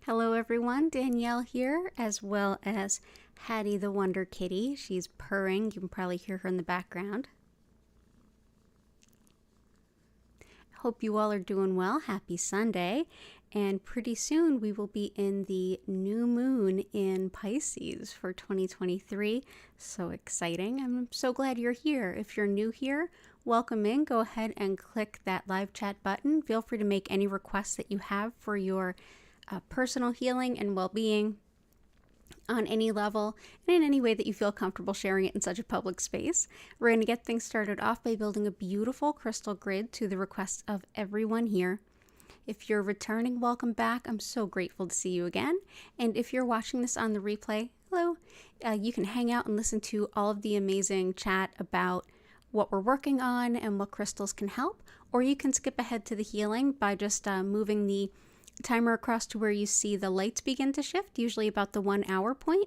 Hello everyone, Danielle here, as well as Hattie the Wonder Kitty. She's purring, you can probably hear her in the background. Hope you all are doing well. Happy Sunday. And pretty soon we will be in the new moon in Pisces for 2023. So exciting. I'm so glad you're here. If you're new here, welcome in. Go ahead and click that live chat button. Feel free to make any requests that you have for your personal healing and well-being on any level and in any way that you feel comfortable sharing it in such a public space. We're going to get things started off by building a beautiful crystal grid to the request of everyone here. If you're returning, welcome back. I'm so grateful to see you again. And if you're watching this on the replay, hello. You can hang out and listen to all of the amazing chat about what we're working on and what crystals can help, or you can skip ahead to the healing by just moving the timer across to where you see the lights begin to shift, usually about the 1 hour point,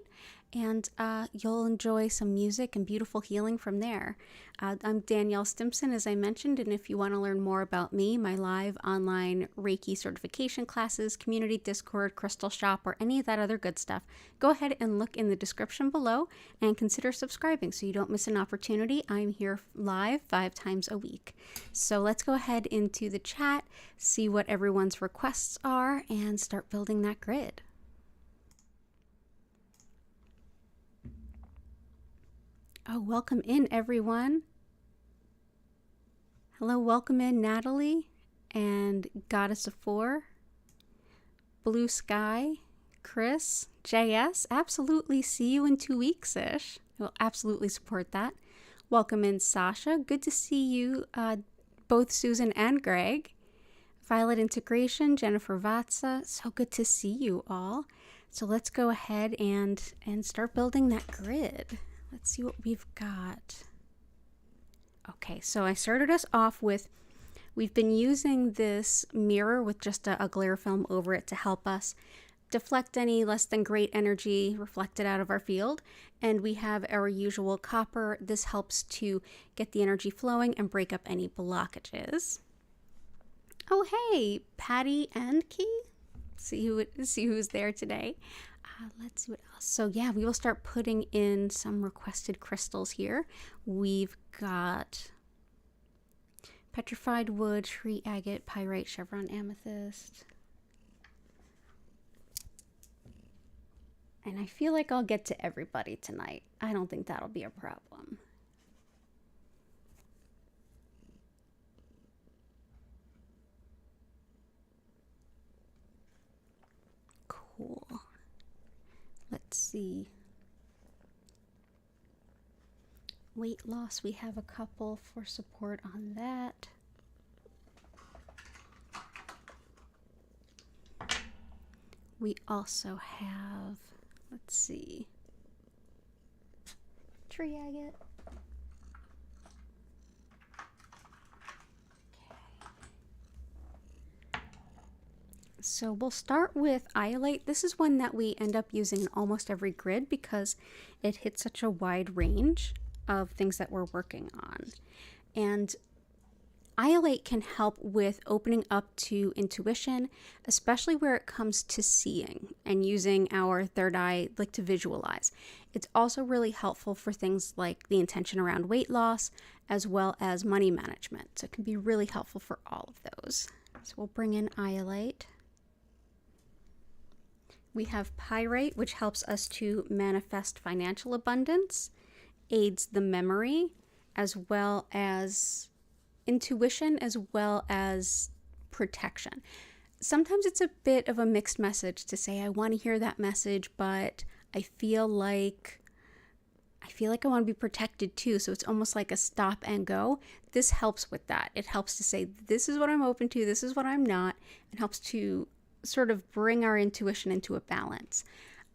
and you'll enjoy some music and beautiful healing from there. I'm Danielle Stimpson, as I mentioned, and if you want to learn more about me, my live online Reiki certification classes, community Discord, crystal shop, or any of that other good stuff, go ahead and look in the description below and consider subscribing so you don't miss an opportunity. I'm here live 5 times a week. So let's go ahead into the chat, see what everyone's requests are, and start building that grid. Oh, welcome in, everyone. Hello, welcome in, Natalie and Goddess of Four, Blue Sky, Chris, JS. Absolutely see you in 2 weeks-ish. We'll absolutely support that. Welcome in, Sasha. Good to see you, both Susan and Greg. Violet Integration, Jennifer Vatsa. So good to see you all. So let's go ahead and start building that grid. Let's see what we've got. Okay, so I started us off with, we've been using this mirror with just a glare film over it to help us deflect any less than great energy reflected out of our field. And we have our usual copper. This helps to get the energy flowing and break up any blockages. Oh, hey, Patty and Key. See who's there today. Let's see what else. So yeah, we will start putting in some requested crystals here. We've got petrified wood, tree agate, pyrite, chevron amethyst. And I feel like I'll get to everybody tonight. I don't think that'll be a problem. Cool. Let's see. Weight loss, we have a couple for support on that. We also have, let's see, tree agate. So we'll start with Howlite. This is one that we end up using in almost every grid because it hits such a wide range of things that we're working on. And Howlite can help with opening up to intuition, especially where it comes to seeing and using our third eye like to visualize. It's also really helpful for things like the intention around weight loss as well as money management. So it can be really helpful for all of those. So we'll bring in Howlite. We have pyrite, which helps us to manifest financial abundance, aids the memory, as well as intuition, as well as protection. Sometimes it's a bit of a mixed message to say, I want to hear that message, but I feel like I want to be protected too. So it's almost like a stop and go. This helps with that. It helps to say, this is what I'm open to, this is what I'm not. It helps to sort of bring our intuition into a balance.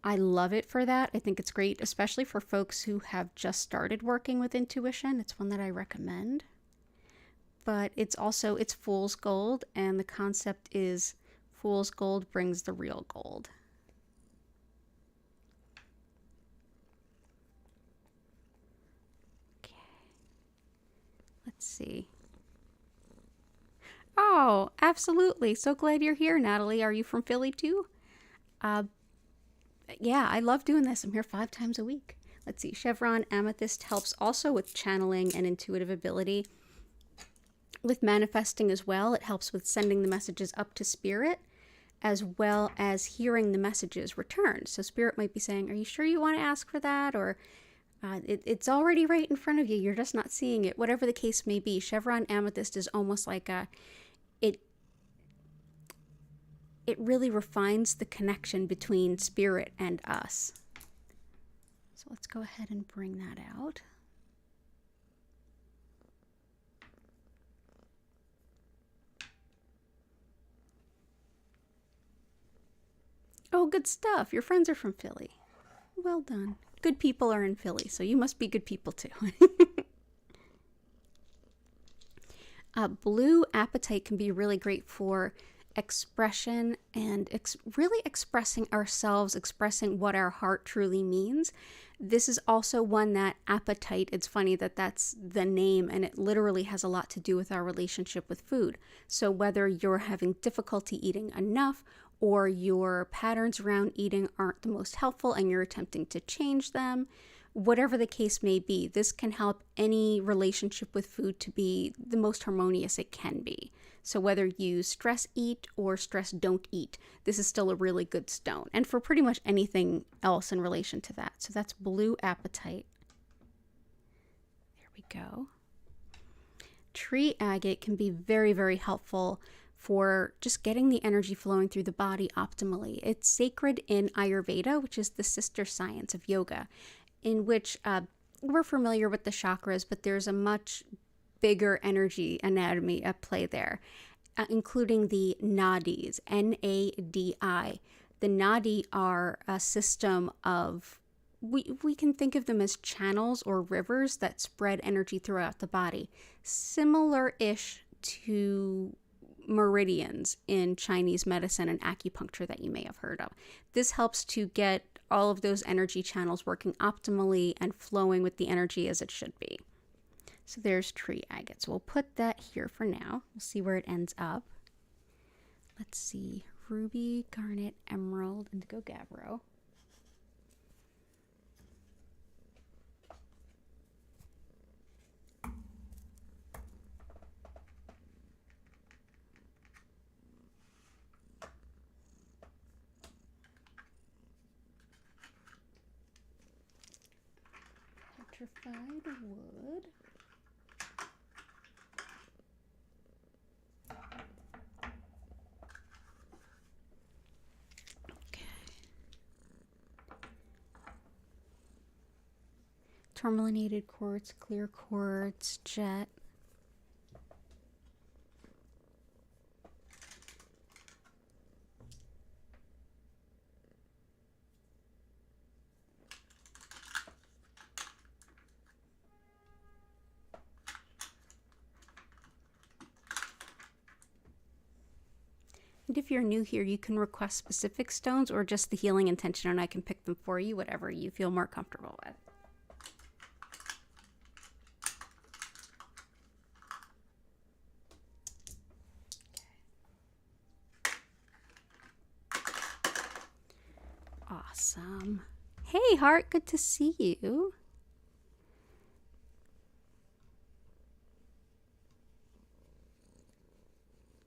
I love it for that. I think it's great, especially for folks who have just started working with intuition. It's one that I recommend. But it's fool's gold, and the concept is fool's gold brings the real gold. Okay. Let's see. Oh, absolutely. So glad you're here, Natalie. Are you from Philly too? Yeah, I love doing this. I'm here 5 times a week. Let's see. Chevron Amethyst helps also with channeling and intuitive ability. With manifesting as well, it helps with sending the messages up to spirit, as well as hearing the messages return. So spirit might be saying, are you sure you want to ask for that? Or it's already right in front of you. You're just not seeing it. Whatever the case may be, Chevron Amethyst is almost like it really refines the connection between spirit and us. So let's go ahead and bring that out. Oh, good stuff. Your friends are from Philly. Well done. Good people are in Philly, so you must be good people too. Blue apatite can be really great for expression and really expressing ourselves, expressing what our heart truly means. This is also one that apatite, it's funny that that's the name, and it literally has a lot to do with our relationship with food. So whether you're having difficulty eating enough, or your patterns around eating aren't the most helpful and you're attempting to change them, whatever the case may be, this can help any relationship with food to be the most harmonious it can be. So whether you stress eat or stress don't eat, this is still a really good stone. And for pretty much anything else in relation to that. So that's blue apatite. There we go. Tree agate can be very, very helpful for just getting the energy flowing through the body optimally. It's sacred in Ayurveda, which is the sister science of yoga, in which we're familiar with the chakras, but there's a much bigger energy anatomy at play there, including the nadis, N-A-D-I. The nadi are a system of, we can think of them as channels or rivers that spread energy throughout the body, similar-ish to meridians in Chinese medicine and acupuncture that you may have heard of. This helps to get all of those energy channels working optimally and flowing with the energy as it should be. So there's tree agate. So we'll put that here for now. We'll see where it ends up. Let's see. Ruby, garnet, emerald, indigo gabbro. Petrified wood. Okay. Tourmalinated quartz, clear quartz, jet. And if you're new here, you can request specific stones or just the healing intention, and I can pick them for you, whatever you feel more comfortable with. Awesome. Hey, Heart, good to see you.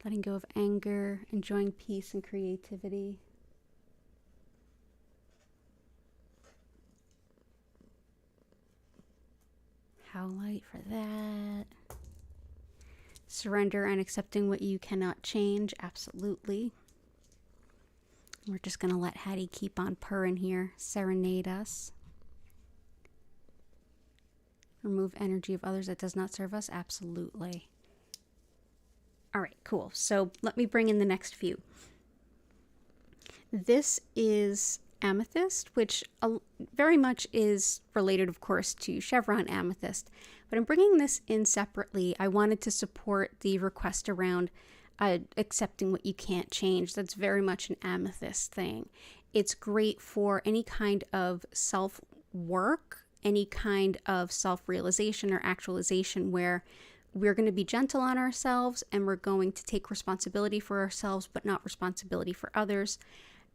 Letting go of anger, enjoying peace and creativity. Howlite for that. Surrender and accepting what you cannot change, absolutely. We're just going to let Hattie keep on purring here, serenade us. Remove energy of others that does not serve us, absolutely. All right, cool. So let me bring in the next few. This is amethyst, which very much is related, of course, to chevron amethyst. But I'm bringing this in separately. I wanted to support the request around accepting what you can't change. That's very much an amethyst thing. It's great for any kind of self-work, any kind of self-realization or actualization where we're going to be gentle on ourselves and we're going to take responsibility for ourselves, but not responsibility for others.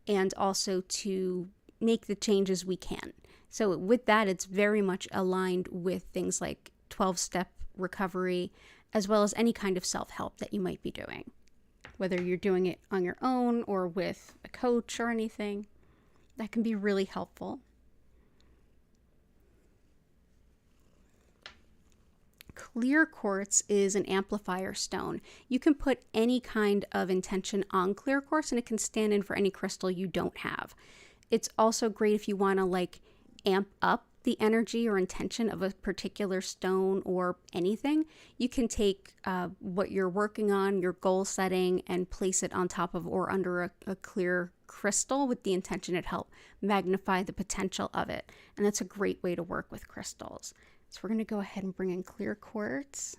and also to make the changes we can. So with that, it's very much aligned with things like 12-step recovery, as well as any kind of self-help that you might be doing, whether you're doing it on your own or with a coach or anything. That can be really helpful. Clear quartz is an amplifier stone. You can put any kind of intention on clear quartz and it can stand in for any crystal you don't have. It's also great if you want to like amp up the energy or intention of a particular stone or anything. You can take what you're working on, your goal setting, and place it on top of or under a clear crystal with the intention it help magnify the potential of it. And that's a great way to work with crystals. So we're going to go ahead and bring in clear quartz.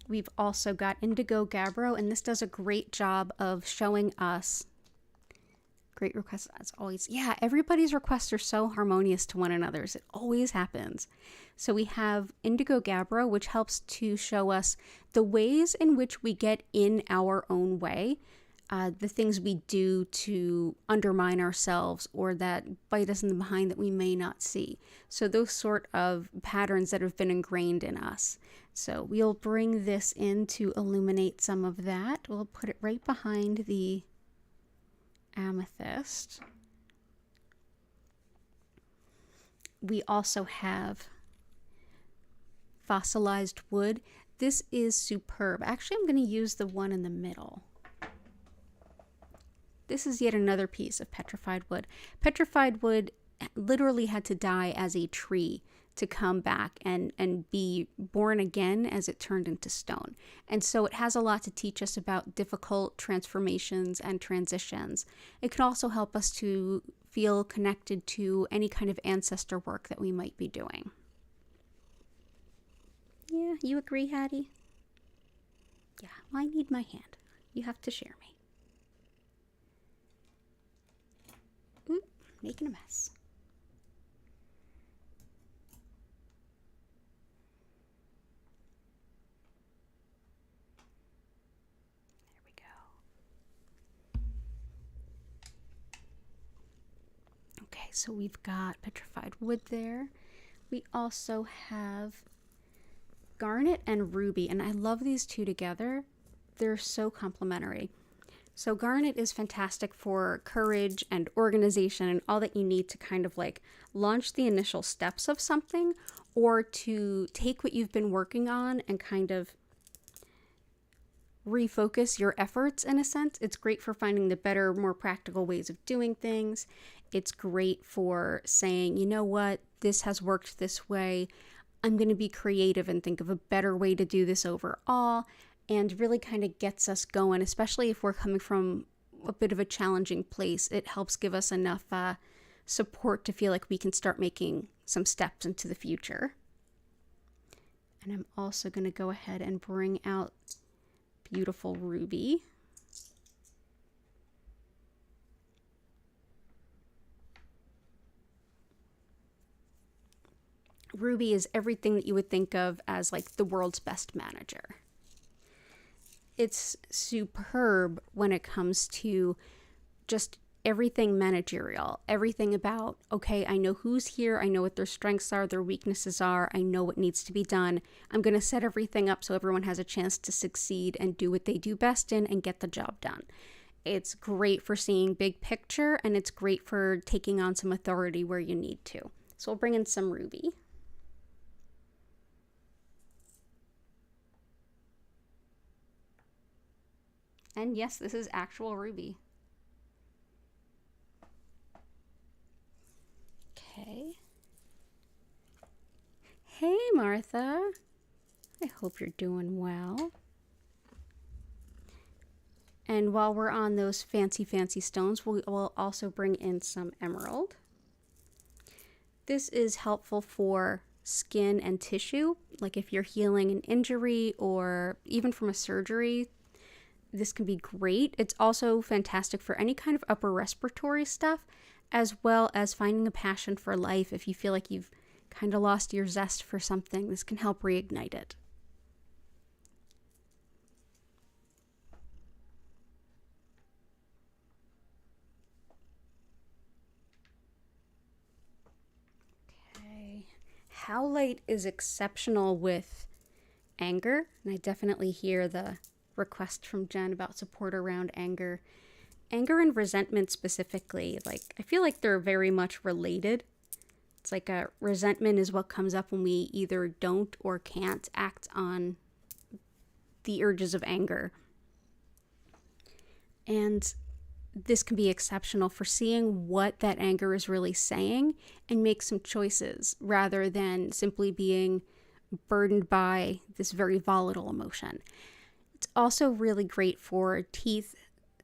We've also got indigo gabbro, and this does a great job of showing us. Great requests as always. Yeah, everybody's requests are so harmonious to one another's. It always happens. So we have indigo gabbro, which helps to show us the ways in which we get in our own way. The things we do to undermine ourselves or that bite us in the behind that we may not see. So those sort of patterns that have been ingrained in us. So we'll bring this in to illuminate some of that. We'll put it right behind the amethyst. We also have fossilized wood. This is superb. Actually, I'm going to use the one in the middle. This is yet another piece of petrified wood. Petrified wood literally had to die as a tree to come back and be born again as it turned into stone. And so it has a lot to teach us about difficult transformations and transitions. It can also help us to feel connected to any kind of ancestor work that we might be doing. Yeah, you agree, Hattie? Yeah, well, I need my hand. You have to share me. Oop, making a mess. There we go. Okay, so we've got petrified wood there. We also have garnet and ruby, and I love these two together. They're so complementary. So garnet is fantastic for courage and organization and all that you need to kind of like launch the initial steps of something, or to take what you've been working on and kind of refocus your efforts in a sense. It's great for finding the better, more practical ways of doing things. It's great for saying, you know what, this has worked this way. I'm going to be creative and think of a better way to do this overall. And really kind of gets us going, especially if we're coming from a bit of a challenging place. It helps give us enough support to feel like we can start making some steps into the future. And I'm also going to go ahead and bring out beautiful ruby. Ruby is everything that you would think of as like the world's best manager. It's superb when it comes to just everything managerial, everything about, okay, I know who's here, I know what their strengths are, their weaknesses are, I know what needs to be done. I'm going to set everything up so everyone has a chance to succeed and do what they do best in and get the job done. It's great for seeing big picture, and it's great for taking on some authority where you need to. So we'll bring in some ruby. And yes, this is actual ruby. Okay. Hey, Martha. I hope you're doing well. And while we're on those fancy stones, we'll also bring in some emerald. This is helpful for skin and tissue, like if you're healing an injury or even from a surgery. This can be great. It's also fantastic for any kind of upper respiratory stuff, as well as finding a passion for life. If you feel like you've kind of lost your zest for something, this can help reignite it. Howlite is exceptional with anger, and I definitely hear the request from Jen about support around anger. Anger and resentment specifically, like I feel like they're very much related. It's like a resentment is what comes up when we either don't or can't act on the urges of anger. And this can be exceptional for seeing what that anger is really saying and make some choices rather than simply being burdened by this very volatile emotion. It's also really great for teeth,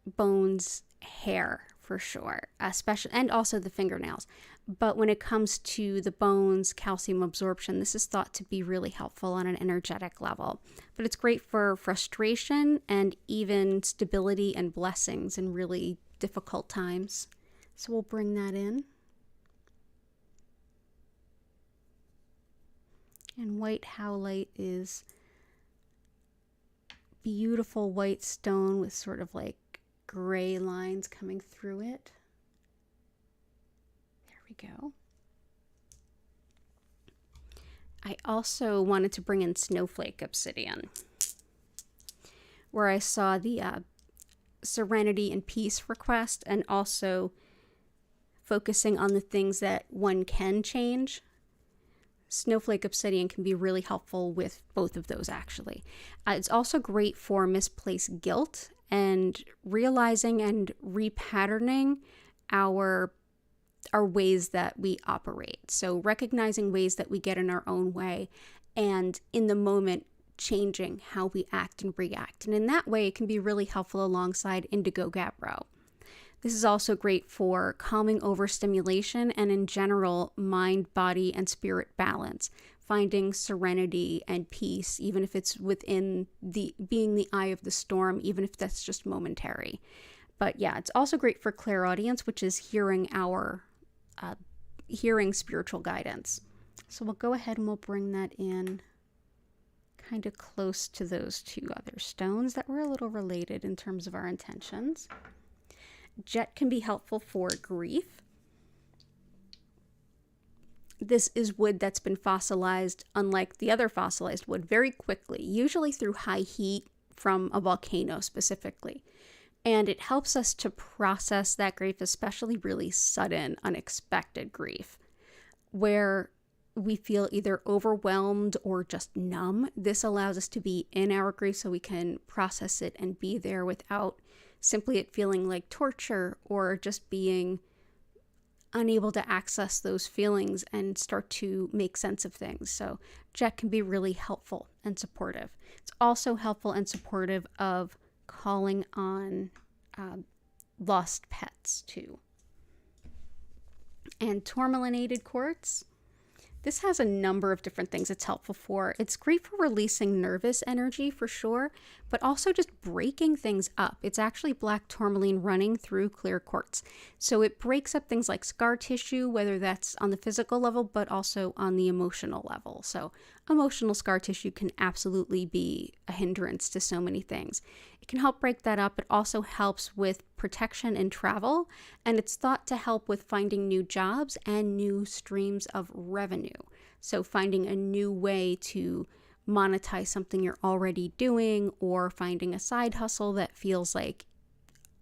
bones, hair for sure, especially, and also the fingernails. But when it comes to the bones, calcium absorption, this is thought to be really helpful on an energetic level. But it's great for frustration and even stability and blessings in really difficult times. So we'll bring that in. And white howlite is beautiful white stone with sort of like gray lines coming through it. There we go. I also wanted to bring in snowflake obsidian, where I saw the serenity and peace request, and also focusing on the things that one can change. Snowflake obsidian can be really helpful with both of those, actually. It's also great for misplaced guilt and realizing and repatterning our ways that we operate. So recognizing ways that we get in our own way, and in the moment changing how we act and react. And in that way, it can be really helpful alongside Indigo Gabbro. This is also great for calming overstimulation and in general mind, body, and spirit balance, finding serenity and peace, even if it's within being the eye of the storm, even if that's just momentary. But yeah, it's also great for clairaudience, which is hearing spiritual guidance. So we'll go ahead and we'll bring that in kind of close to those two other stones that were a little related in terms of our intentions. Jet can be helpful for grief. This is wood that's been fossilized, unlike the other fossilized wood, very quickly, usually through high heat from a volcano specifically. And it helps us to process that grief, especially really sudden, unexpected grief, where we feel either overwhelmed or just numb. This allows us to be in our grief so we can process it and be there without simply it feeling like torture or just being unable to access those feelings and start to make sense of things. So Jet can be really helpful and supportive. It's also helpful and supportive of calling on lost pets too. And tourmalinated quartz. This has a number of different things it's helpful for. It's great for releasing nervous energy for sure, but also just breaking things up. It's actually black tourmaline running through clear quartz. So it breaks up things like scar tissue, whether that's on the physical level, but also on the emotional level. So emotional scar tissue can absolutely be a hindrance to so many things. It can help break that up. It also helps with protection and travel, and it's thought to help with finding new jobs and new streams of revenue. So finding a new way to monetize something you're already doing, or finding a side hustle that feels like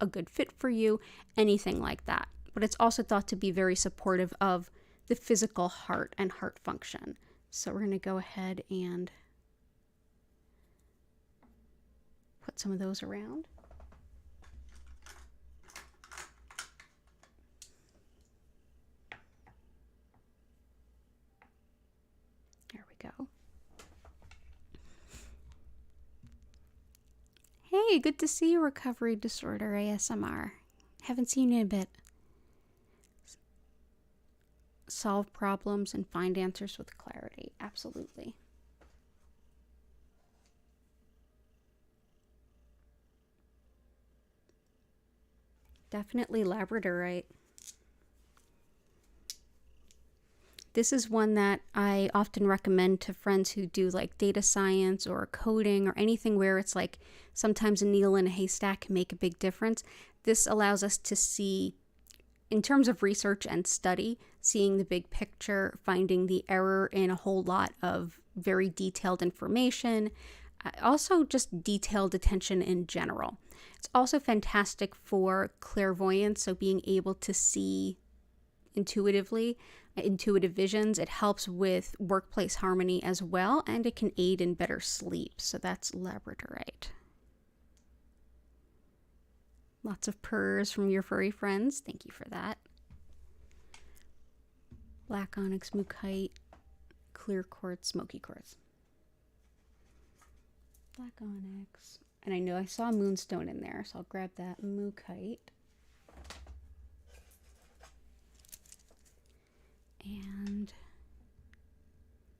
a good fit for you, anything like that. But it's also thought to be very supportive of the physical heart and heart function. So we're going to go ahead and put some of those around. There we go. Hey, good to see you, Recovery Disorder ASMR. Haven't seen you in a bit. Solve problems and find answers with clarity. Absolutely. Definitely labradorite. This is one that I often recommend to friends who do like data science or coding or anything where it's like sometimes a needle in a haystack can make a big difference. This allows us to see in terms of research and study, seeing the big picture, finding the error in a whole lot of very detailed information, also just detailed attention in general. It's also fantastic for clairvoyance, so being able to see intuitively, intuitive visions. It helps with workplace harmony as well, and it can aid in better sleep. So that's labradorite. Lots of purrs from your furry friends. Thank you for that. Black onyx, mookaite, clear quartz, smoky quartz. Black onyx. And I know I saw moonstone in there, so I'll grab that mookaite. And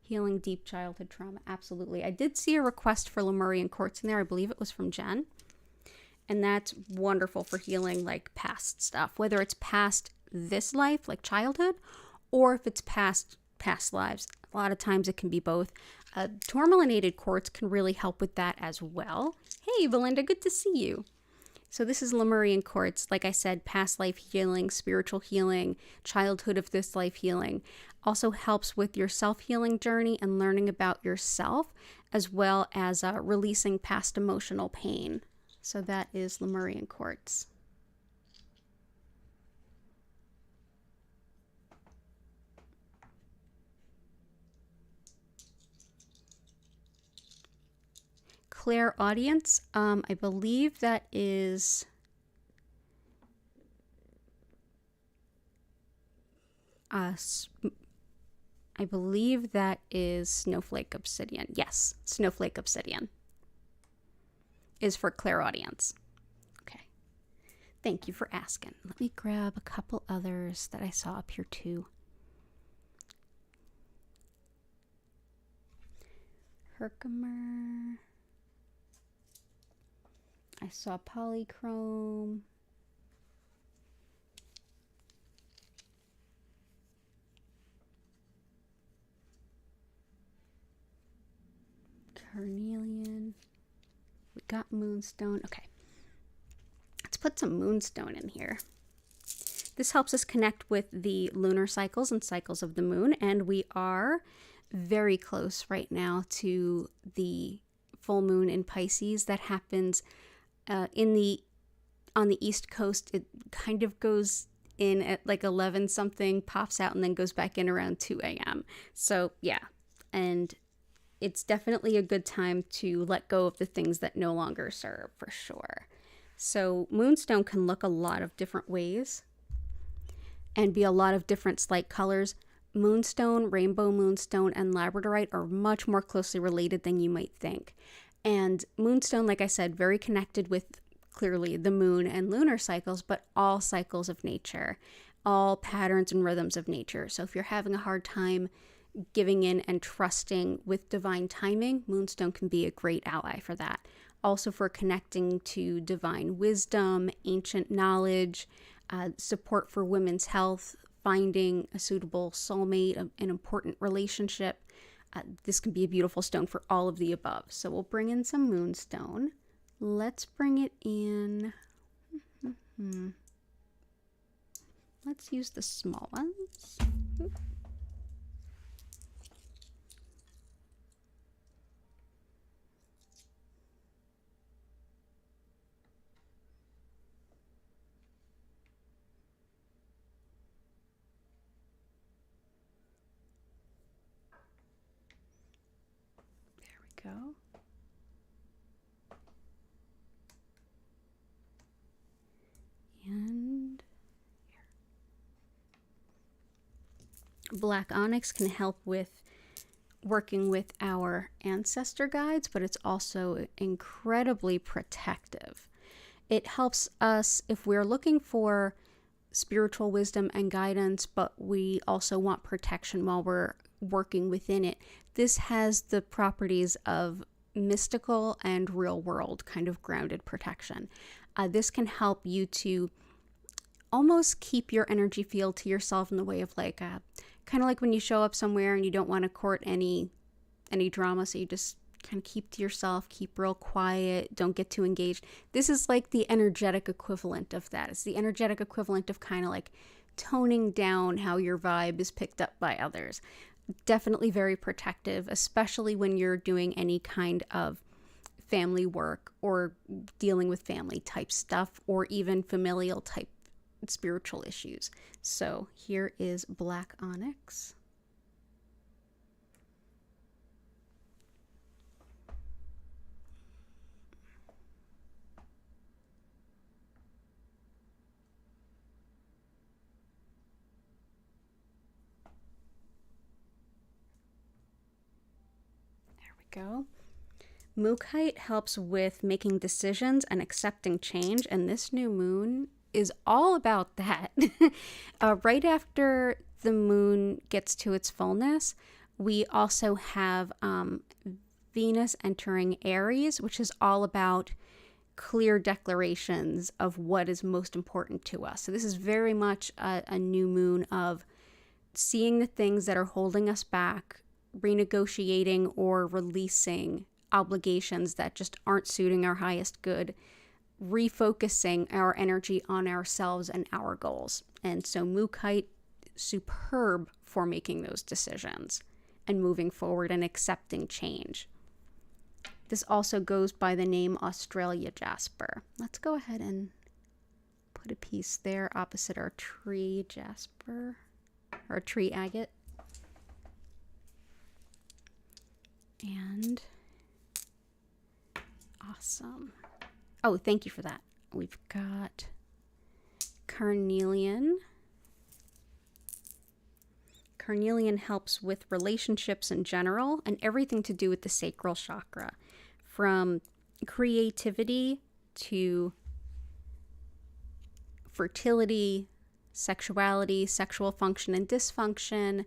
healing deep childhood trauma. Absolutely. I did see a request for Lemurian quartz in there. I believe it was from Jen. And that's wonderful for healing like past stuff, whether it's past this life, like childhood, or if it's past lives. A lot of times it can be both. Tourmalinated quartz can really help with that as well. Hey, Belinda, good to see you. So this is Lemurian quartz. Like I said, past life healing, spiritual healing, childhood of this life healing. Also helps with your self-healing journey and learning about yourself, as well as releasing past emotional pain. So that is Lemurian quartz. Clairaudience, I believe that is snowflake obsidian. Yes, snowflake obsidian is for clairaudience. Okay. Thank you for asking. Let me grab a couple others that I saw up here too. Herkimer. I saw Polychrome. Carnelian. We got moonstone. Okay. Let's put some moonstone in here. This helps us connect with the lunar cycles and cycles of the moon, and we are very close right now to the full moon in Pisces that happens on the East Coast. It kind of goes in at like 11 something, pops out, and then goes back in around 2 a.m. So yeah, and it's definitely a good time to let go of the things that no longer serve, for sure. So moonstone can look a lot of different ways and be a lot of different slight colors. Moonstone, rainbow moonstone, and labradorite are much more closely related than you might think. And moonstone, like I said, very connected with clearly the moon and lunar cycles, but all cycles of nature, all patterns and rhythms of nature. So if you're having a hard time giving in and trusting with divine timing, moonstone can be a great ally for that. Also for connecting to divine wisdom, ancient knowledge, support for women's health, finding a suitable soulmate, an important relationship. This can be a beautiful stone for all of the above. So we'll bring in some moonstone. Let's bring it in. Let's use the small ones. Go. And here. Black onyx can help with working with our ancestor guides, but it's also incredibly protective. It helps us if we're looking for spiritual wisdom and guidance, but we also want protection while we're working within it. This has the properties of mystical and real world kind of grounded protection. This can help you to almost keep your energy field to yourself in the way of like kind of like when you show up somewhere and you don't want to court any drama, so you just kind of keep to yourself, keep real quiet, don't get too engaged. This is like the energetic equivalent of that. It's the energetic equivalent of kind of like toning down how your vibe is picked up by others. Definitely very protective, especially when you're doing any kind of family work or dealing with family type stuff or even familial type spiritual issues. So here is black onyx. Go. Mookaite helps with making decisions and accepting change, and this new moon is all about that. Right after the moon gets to its fullness, we also have Venus entering Aries, which is all about clear declarations of what is most important to us. So this is very much a new moon of seeing the things that are holding us back, renegotiating or releasing obligations that just aren't suiting our highest good, refocusing our energy on ourselves and our goals. And so Mookaite, superb for making those decisions and moving forward and accepting change. This also goes by the name Australia Jasper. Let's go ahead and put a piece there opposite our tree Jasper, or tree agate. And awesome. Oh, thank you for that. We've got carnelian. Carnelian helps with relationships in general and everything to do with the sacral chakra, from creativity to fertility, sexuality, sexual function and dysfunction,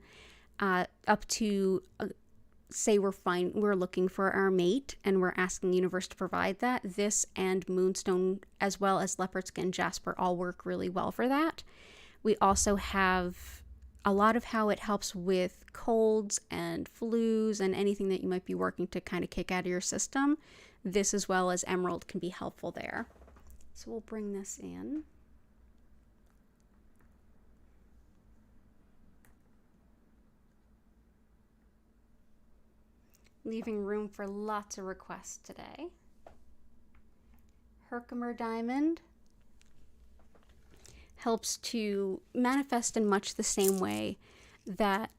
up to say we're looking for our mate and we're asking the universe to provide that. This and moonstone as well as leopard skin jasper all work really well for that. We also have a lot of how it helps with colds and flus and anything that you might be working to kind of kick out of your system. This as well as emerald can be helpful there. So we'll bring this in. Leaving room for lots of requests today. Herkimer diamond helps to manifest in much the same way that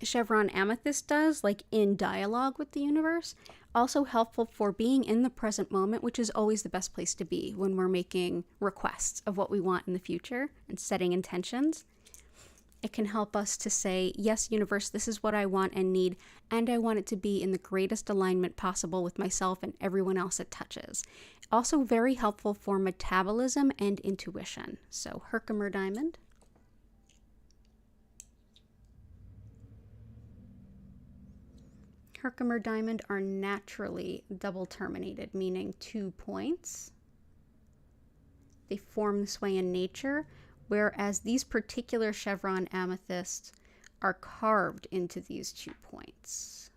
chevron amethyst does, like in dialogue with the universe. Also helpful for being in the present moment, which is always the best place to be when we're making requests of what we want in the future and setting intentions. It can help us to say, yes, universe, this is what I want and need, and I want it to be in the greatest alignment possible with myself and everyone else it touches. Also very helpful for metabolism and intuition. So Herkimer diamond. Herkimer diamond are naturally double terminated, meaning 2 points. They form this way in nature, whereas these particular chevron amethysts are carved into these 2 points.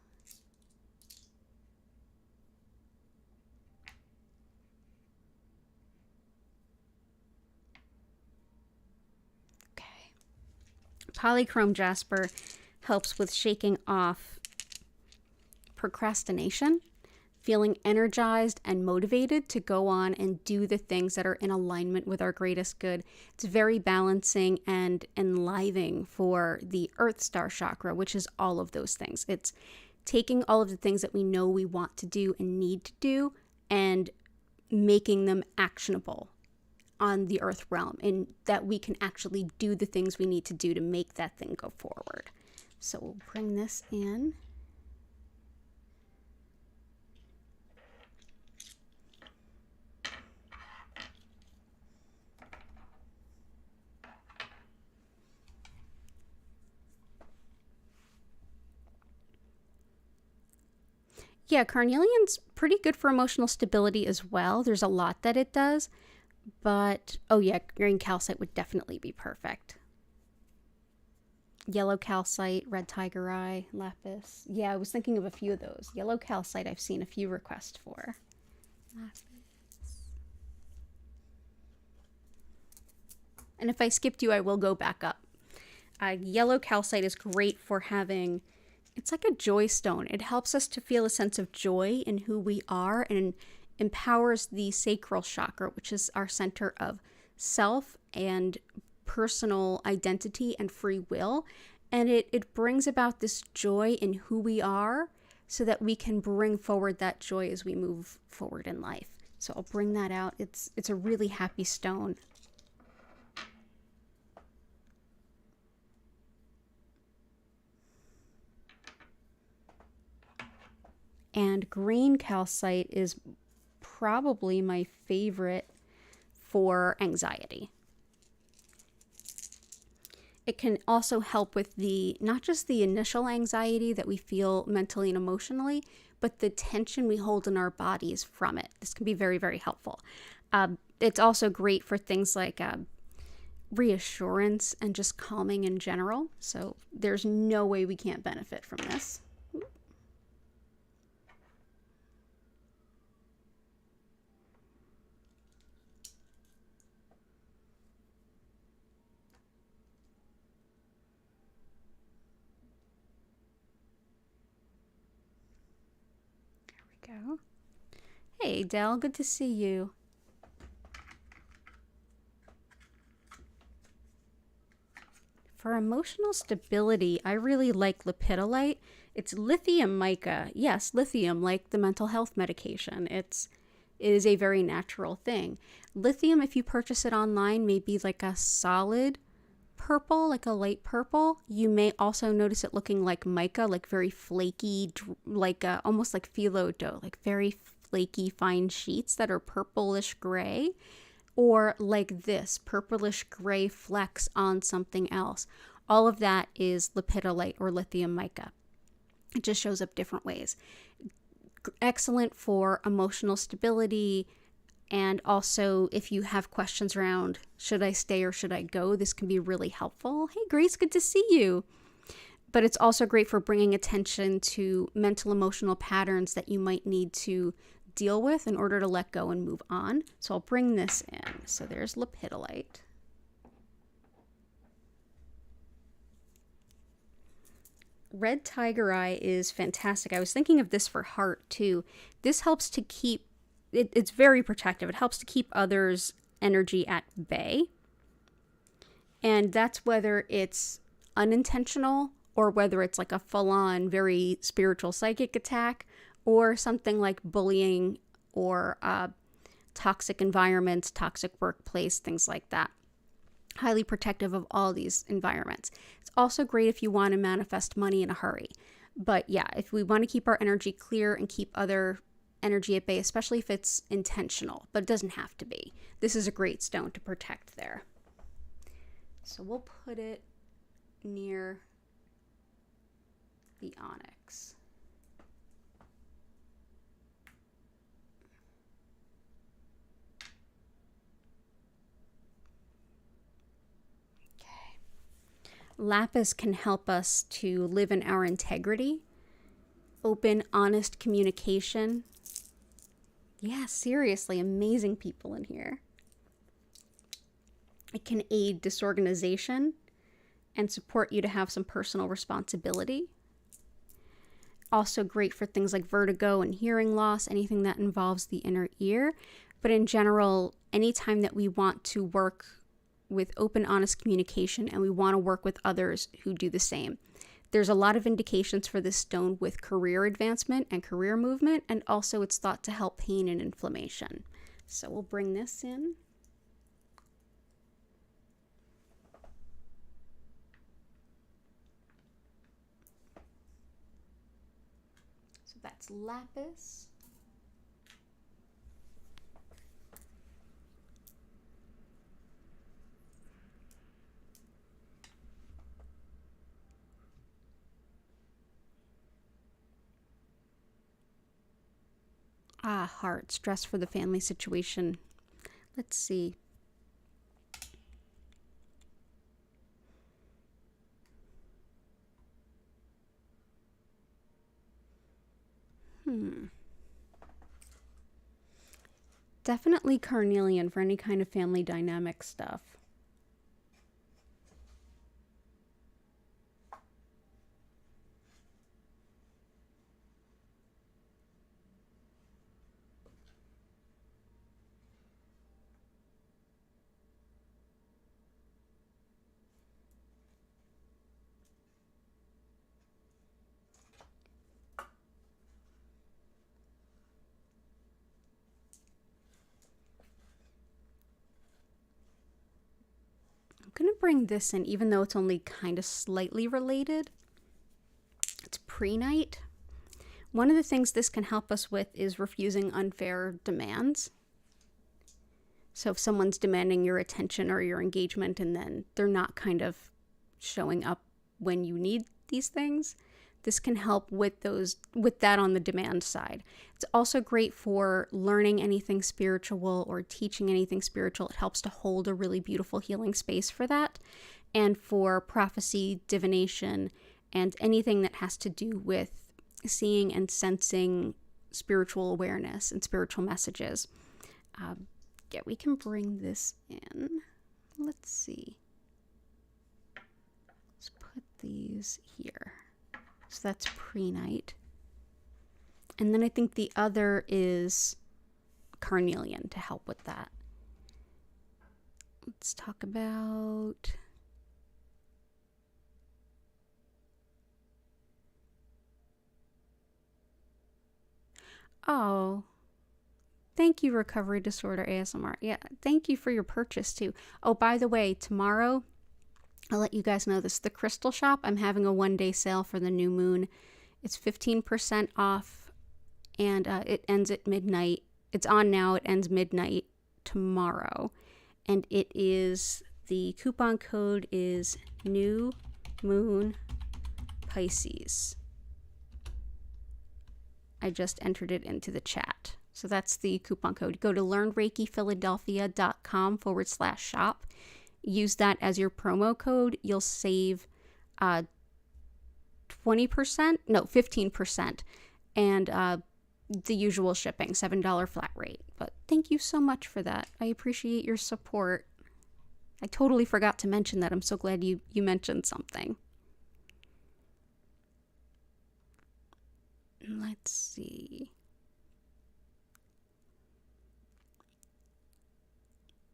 Okay. Polychrome jasper helps with shaking off procrastination, feeling energized and motivated to go on and do the things that are in alignment with our greatest good. It's very balancing and enlivening for the Earth Star chakra, which is all of those things. It's taking all of the things that we know we want to do and need to do and making them actionable on the Earth realm, and that we can actually do the things we need to do to make that thing go forward. So we'll bring this in. Yeah, carnelian's pretty good for emotional stability as well. There's a lot that it does, but oh yeah, green calcite would definitely be perfect. Yellow calcite, red tiger eye, lapis. Yeah, I was thinking of a few of those. Yellow calcite I've seen a few requests for. Lapis. And if I skipped you, I will go back up. Yellow calcite is great for having, it's like a joy stone. It helps us to feel a sense of joy in who we are and empowers the sacral chakra, which is our center of self and personal identity and free will. And it brings about this joy in who we are so that we can bring forward that joy as we move forward in life. So I'll bring that out. It's a really happy stone. And green calcite is probably my favorite for anxiety. It can also help with not just the initial anxiety that we feel mentally and emotionally, but the tension we hold in our bodies from it. This can be very, very helpful. It's also great for things like reassurance and just calming in general. So there's no way we can't benefit from this. Go. Hey, Del, good to see you. For emotional stability, I really like lepidolite. It's lithium mica. Yes, lithium, like the mental health medication. It is a very natural thing. Lithium, if you purchase it online, may be like a solid purple, like a light purple. You may also notice it looking like mica, like very flaky, like almost like phyllo dough, like very flaky fine sheets that are purplish gray, or like this purplish gray flecks on something else. All of that is lepidolite or lithium mica. It just shows up different ways. Excellent for emotional stability. And also, if you have questions around, should I stay or should I go? This can be really helpful. Hey, Grace, good to see you. But it's also great for bringing attention to mental, emotional patterns that you might need to deal with in order to let go and move on. So I'll bring this in. So there's lepidolite. Red tiger eye is fantastic. I was thinking of this for heart too. This helps to keep it's very protective. It helps to keep others' energy at bay. And that's whether it's unintentional or whether it's like a full-on, very spiritual psychic attack or something like bullying or toxic environments, toxic workplace, things like that. Highly protective of all these environments. It's also great if you want to manifest money in a hurry. But yeah, if we want to keep our energy clear and keep other energy at bay, especially if it's intentional, but it doesn't have to be. This is a great stone to protect there. So we'll put it near the onyx. Okay. Lapis can help us to live in our integrity, open, honest communication. Yeah, seriously, amazing people in here. It can aid disorganization and support you to have some personal responsibility. Also great for things like vertigo and hearing loss, anything that involves the inner ear. But in general, anytime that we want to work with open, honest communication and we want to work with others who do the same. There's a lot of indications for this stone with career advancement and career movement, and also it's thought to help pain and inflammation. So we'll bring this in. So that's lapis. Heart, stress for the family situation. Let's see. Definitely carnelian for any kind of family dynamic stuff. bring this in, even though it's only kind of slightly related. It's pre-night. One of the things this can help us with is refusing unfair demands. So if someone's demanding your attention or your engagement and then they're not kind of showing up when you need these things, this can help with that on the demand side. It's also great for learning anything spiritual or teaching anything spiritual. It helps to hold a really beautiful healing space for that. And for prophecy, divination, and anything that has to do with seeing and sensing spiritual awareness and spiritual messages. Yeah, we can bring this in. Let's see. Let's put these here. So that's pre-night. And then I think the other is carnelian to help with that. Let's talk about... Oh, thank you, Recovery Disorder ASMR. Yeah, thank you for your purchase too. Oh, by the way, tomorrow, I'll let you guys know this, the Crystal Shop, I'm having a one-day sale for the new moon. It's 15% off, and it ends at midnight. It's on now. It ends midnight tomorrow. And it is, the coupon code is New Moon Pisces. I just entered it into the chat. So that's the coupon code. Go to learnreikiphiladelphia.com/shop. Use that as your promo code. You'll save 15%, and the usual shipping, $7 flat rate. But thank you so much for that. I appreciate your support. I totally forgot to mention that. I'm so glad you mentioned something. Let's see.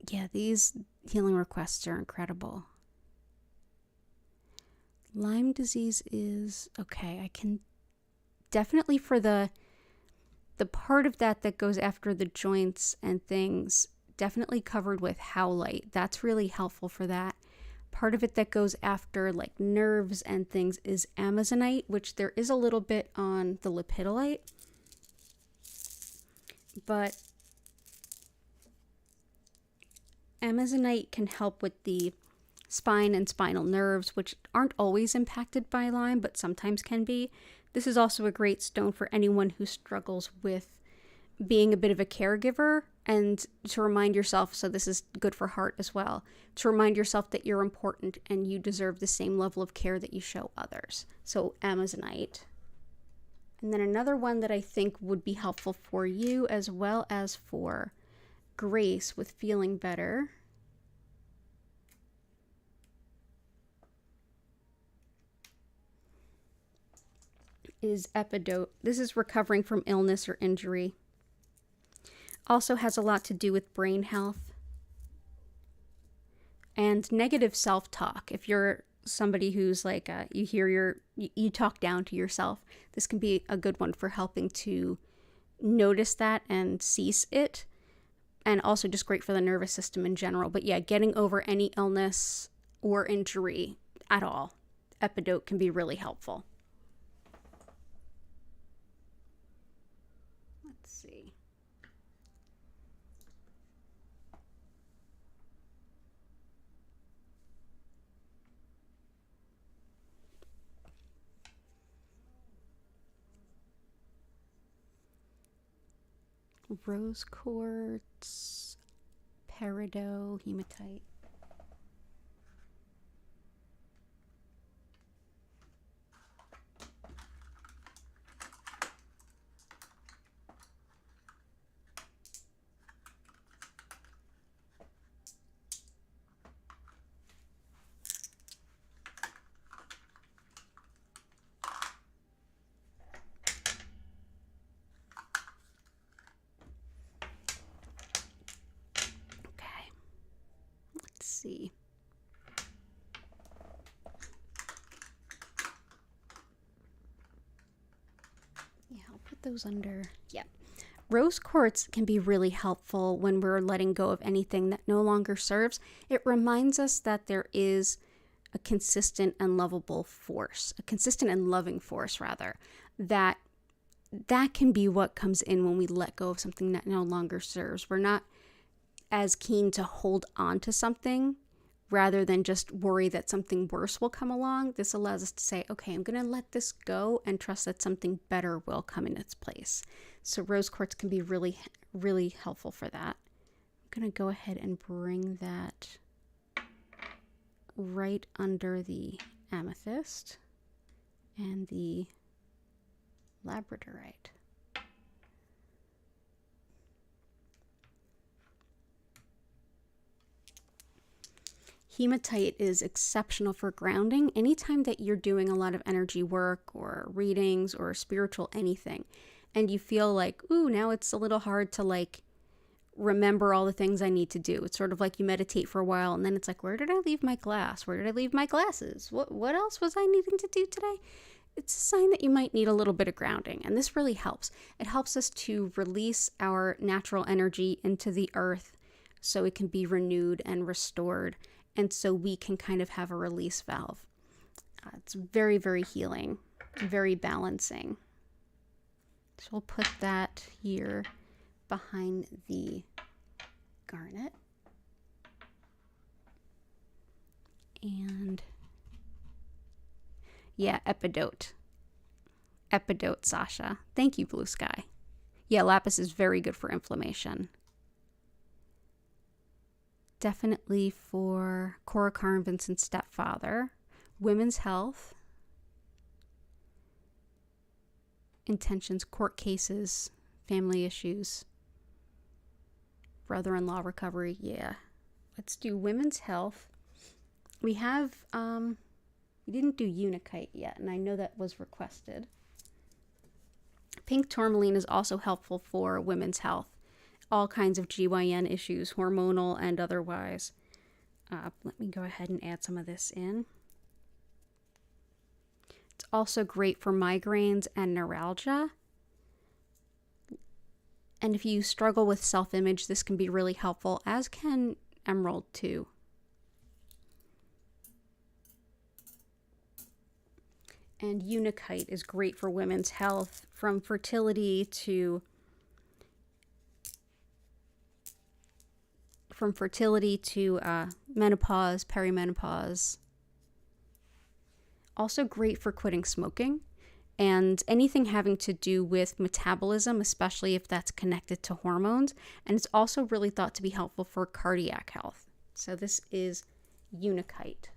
Yeah, these healing requests are incredible. Lyme disease is okay. I can definitely, for the part of that goes after the joints and things, definitely covered with Howlite. That's really helpful for that. Part of it that goes after like nerves and things is Amazonite, which there is a little bit on the lepidolite. But Amazonite can help with the spine and spinal nerves, which aren't always impacted by Lyme, but sometimes can be. This is also a great stone for anyone who struggles with being a bit of a caregiver, and to remind yourself, so this is good for heart as well, to remind yourself that you're important and you deserve the same level of care that you show others. So Amazonite. And then another one that I think would be helpful for you as well as for Grace with feeling better is Epidote. This is recovering from illness or injury. Also has a lot to do with brain health and negative self-talk. If you're somebody who's like, you talk down to yourself, this can be a good one for helping to notice that and cease it. And also just great for the nervous system in general. But yeah, getting over any illness or injury at all, Epidote can be really helpful. Let's see. Rose quartz, peridot, hematite. See. Yeah, I'll put those under. Yeah. Rose quartz can be really helpful when we're letting go of anything that no longer serves. It reminds us that there is a consistent and lovable force, a consistent and loving force, rather, that can be what comes in when we let go of something that no longer serves. We're not as keen to hold on to something rather than just worry that something worse will come along. This allows us to say, okay, I'm going to let this go and trust that something better will come in its place. So rose quartz can be really, really helpful for that. I'm going to go ahead and bring that right under the amethyst and the labradorite. Hematite is exceptional for grounding. Anytime that you're doing a lot of energy work or readings or spiritual anything, and you feel like, ooh, now it's a little hard to like remember all the things I need to do. It's sort of like you meditate for a while and then it's like, where did I leave my glass? Where did I leave my glasses? What else was I needing to do today? It's a sign that you might need a little bit of grounding, and this really helps. It helps us to release our natural energy into the earth so it can be renewed and restored, and so we can kind of have a release valve. It's very, very healing, very balancing. So we'll put that here behind the garnet. And yeah, epidote, Sasha. Thank you, Blue Sky. Yeah, lapis is very good for inflammation. Definitely for Cora Carn Vincent's stepfather, women's health, intentions, court cases, family issues, brother-in-law recovery. Yeah, let's do women's health. We have, we didn't do Unikite yet, and I know that was requested. Pink tourmaline is also helpful for women's health. All kinds of GYN issues, hormonal and otherwise. Let me go ahead and add some of this in. It's also great for migraines and neuralgia. And if you struggle with self-image, this can be really helpful, as can emerald too. And Unikite is great for women's health, from fertility to menopause, perimenopause. Also great for quitting smoking and anything having to do with metabolism, especially if that's connected to hormones. And it's also really thought to be helpful for cardiac health. So this is Unikite.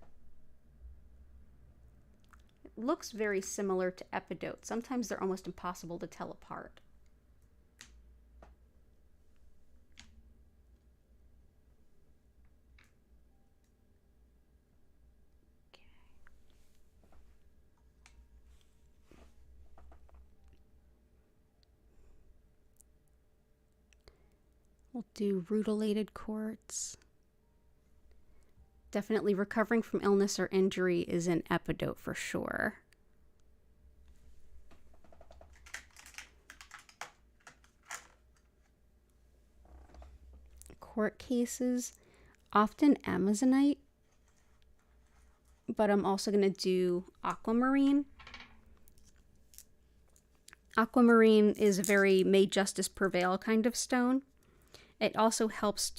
It looks very similar to epidote. Sometimes they're almost impossible to tell apart. We'll do rutilated quartz. Definitely recovering from illness or injury is an epidote for sure. Court cases, often Amazonite, but I'm also going to do aquamarine. Aquamarine is a very may justice prevail kind of stone. It also helps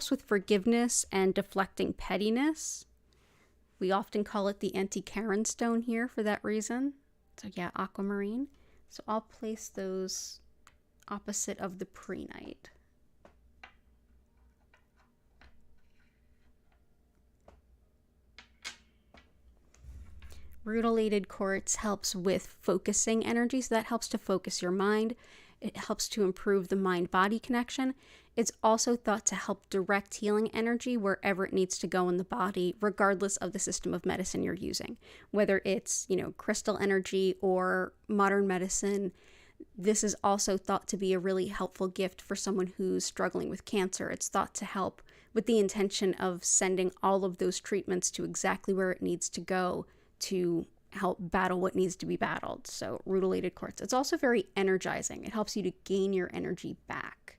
with forgiveness and deflecting pettiness. We often call it the anti-Karen stone here for that reason. So yeah, aquamarine. So I'll place those opposite of the prehnite. Rutilated quartz helps with focusing energy, so that helps to focus your mind. It helps to improve the mind-body connection. It's also thought to help direct healing energy wherever it needs to go in the body, regardless of the system of medicine you're using. Whether it's, crystal energy or modern medicine, this is also thought to be a really helpful gift for someone who's struggling with cancer. It's thought to help with the intention of sending all of those treatments to exactly where it needs to go to help battle what needs to be battled. So rutilated quartz. It's also very energizing. It helps you to gain your energy back,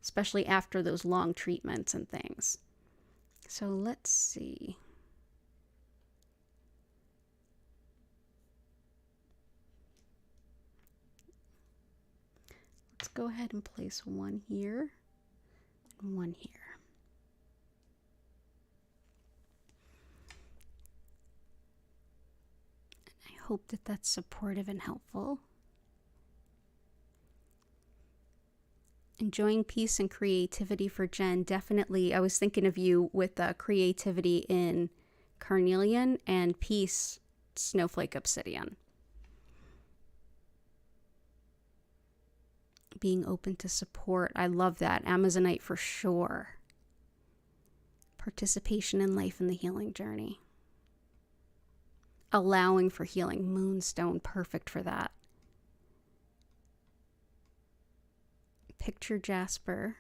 especially after those long treatments and things. So let's see. Let's go ahead and place one here and one here. And I hope that that's supportive and helpful. Enjoying peace and creativity for Jen. Definitely, I was thinking of you with creativity in carnelian and peace snowflake obsidian. Being open to support. I love that. Amazonite for sure. Participation in life and the healing journey. Allowing for healing. Moonstone, perfect for that. Picture Jasper.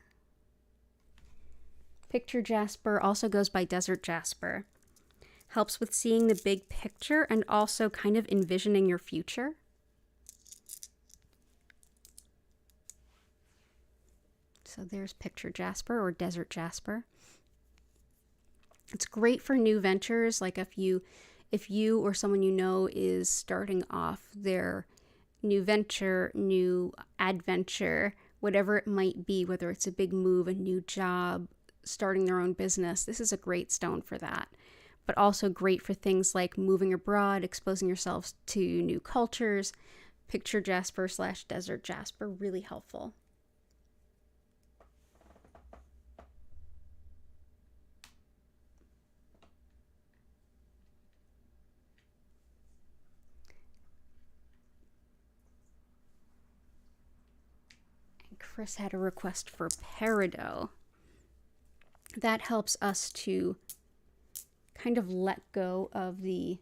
Picture Jasper also goes by Desert Jasper. Helps with seeing the big picture and also kind of envisioning your future. So there's Picture Jasper or Desert Jasper. It's great for new ventures, like if you or someone you know is starting off their new venture, new adventure, whatever it might be, whether it's a big move, a new job, starting their own business. This is a great stone for that. But also great for things like moving abroad, exposing yourselves to new cultures. Picture Jasper / Desert Jasper, really helpful. Chris had a request for peridot. That helps us to kind of let go of the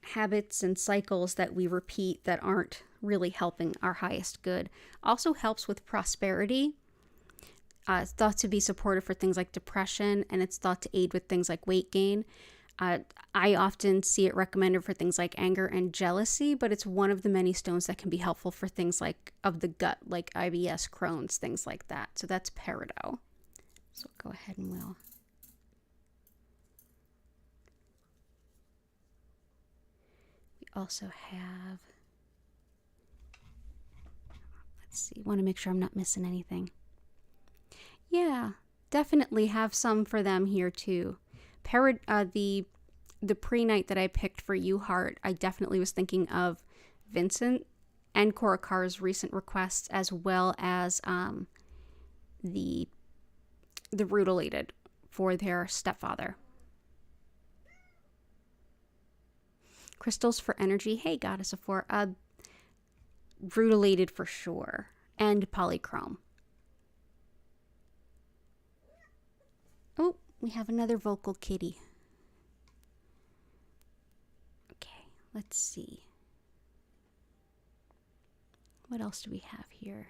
habits and cycles that we repeat that aren't really helping our highest good. Also helps with prosperity. It's thought to be supportive for things like depression, and it's thought to aid with things like weight gain. I often see it recommended for things like anger and jealousy, but it's one of the many stones that can be helpful for things like of the gut, like IBS, Crohn's, things like that. So that's peridot. So go ahead and we'll. We also have, let's see, want to make sure I'm not missing anything. Yeah, definitely have some for them here too. The pre-night that I picked for You Heart, I definitely was thinking of Vincent and Cora Carr's recent requests, as well as the rutilated for their stepfather. Crystals for energy. Hey, Goddess of Four. Rutilated for sure. And Polychrome. Oh, we have another vocal kitty. Okay, let's see. What else do we have here?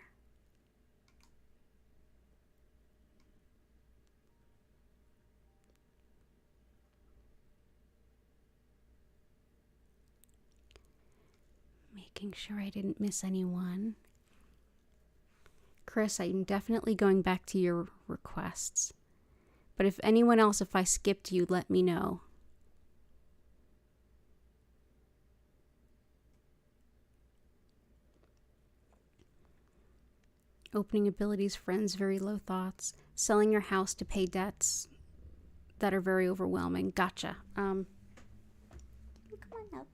Making sure I didn't miss anyone. Chris, I'm definitely going back to your requests. But if anyone else, if I skipped you, let me know. Opening abilities, friends, very low thoughts. Selling your house to pay debts that are very overwhelming. Gotcha. Come on up.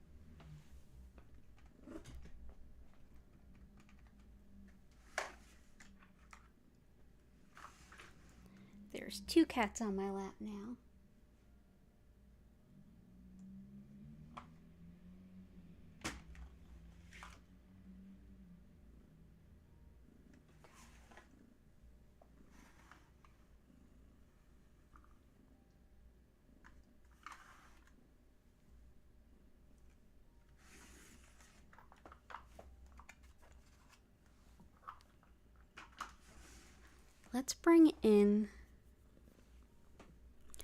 There's 2 cats on my lap now. Let's bring in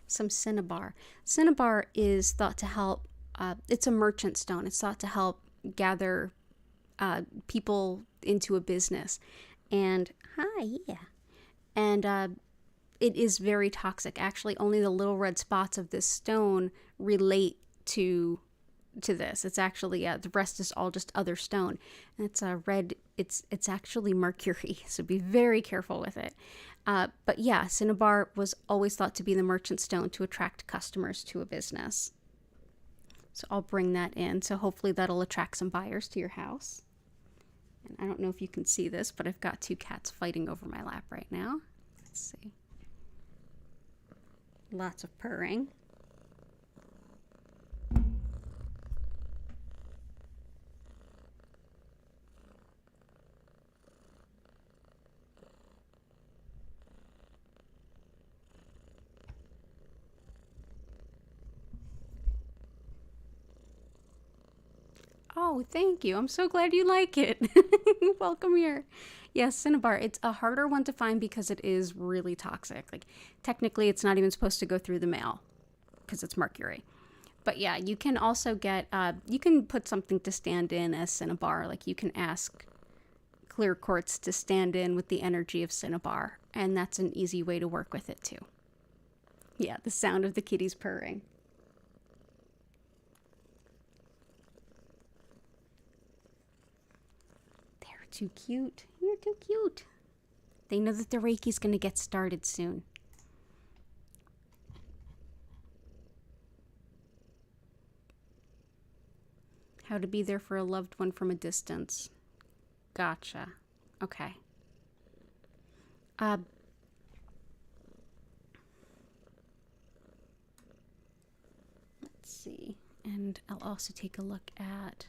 some Cinnabar. Cinnabar is thought to help it's a merchant stone. It's thought to help gather people into a business. And it is very toxic. Actually, only the little red spots of this stone relate to this. It's actually the rest is all just other stone. And it's red. It's actually mercury, so be very careful with it. But yeah, Cinnabar was always thought to be the merchant stone to attract customers to a business. So I'll bring that in. So hopefully that'll attract some buyers to your house. And I don't know if you can see this, but I've got two cats fighting over my lap right now. Let's see. Lots of purring. Oh, thank you. I'm so glad you like it. Welcome here. Yes, Cinnabar. It's a harder one to find because it is really toxic. Like, technically, it's not even supposed to go through the mail because it's mercury. But yeah, you can also get, you can put something to stand in as Cinnabar. Like, you can ask clear quartz to stand in with the energy of Cinnabar. And that's an easy way to work with it, too. Yeah, the sound of the kitties purring. Too cute. You're too cute. They know that the Reiki's going to get started soon. How to be there for a loved one from a distance. Gotcha. Okay. Let's see. And I'll also take a look at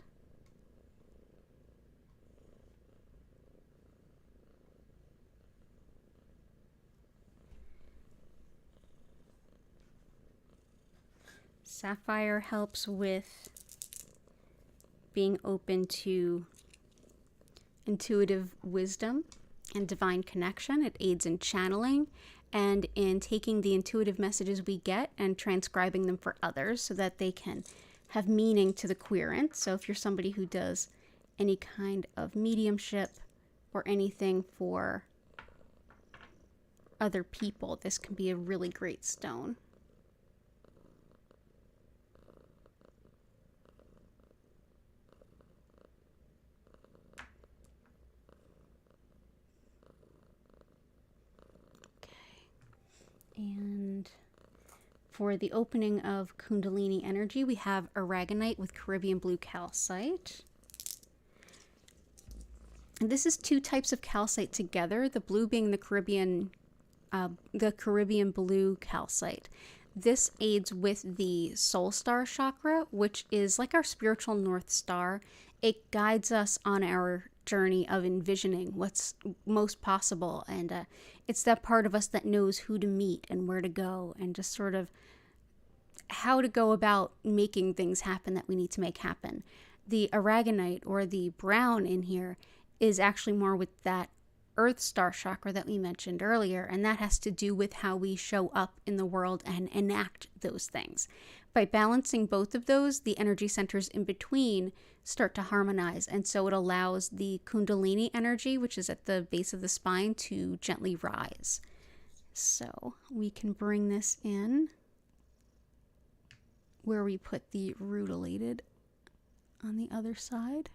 Sapphire. Helps with being open to intuitive wisdom and divine connection. It aids in channeling and in taking the intuitive messages we get and transcribing them for others so that they can have meaning to the querent. So if you're somebody who does any kind of mediumship or anything for other people, this can be a really great stone. And for the opening of Kundalini energy, we have Aragonite with Caribbean blue calcite. And this is two types of calcite together, the blue being the Caribbean blue calcite. This aids with the soul star chakra, which is like our spiritual North Star. It guides us on our journey of envisioning what's most possible, and it's that part of us that knows who to meet and where to go and just sort of how to go about making things happen that we need to make happen. The aragonite, or the brown in here, is actually more with that Earth Star chakra that we mentioned earlier, and that has to do with how we show up in the world and enact those things. By balancing both of those, the energy centers in between start to harmonize, and so it allows the Kundalini energy, which is at the base of the spine, to gently rise. So we can bring this in where we put the rutilated on the other side.